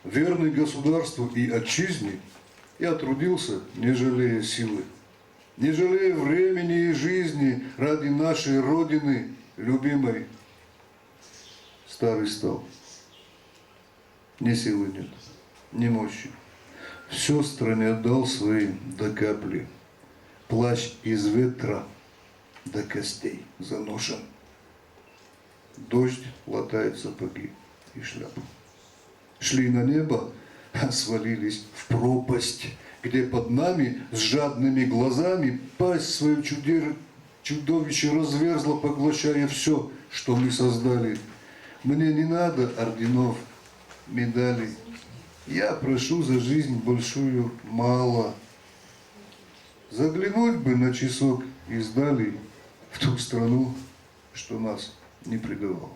верный государству и отчизне, я трудился, не жалея силы, не жалея времени и жизни ради нашей Родины, любимой. Старый стал. Ни силы нет, ни мощи. Все стране отдал свои до капли. Плащ из ветра до костей заношен. Дождь латает сапоги и шляпу. Шли на небо, а свалились в пропасть, где под нами с жадными глазами пасть свою чудовище разверзла, поглощая все, что мы создали. Мне не надо орденов, медалей. Я прошу за жизнь большую мало. Заглянуть бы на часок издали в ту страну, что нас не предавала.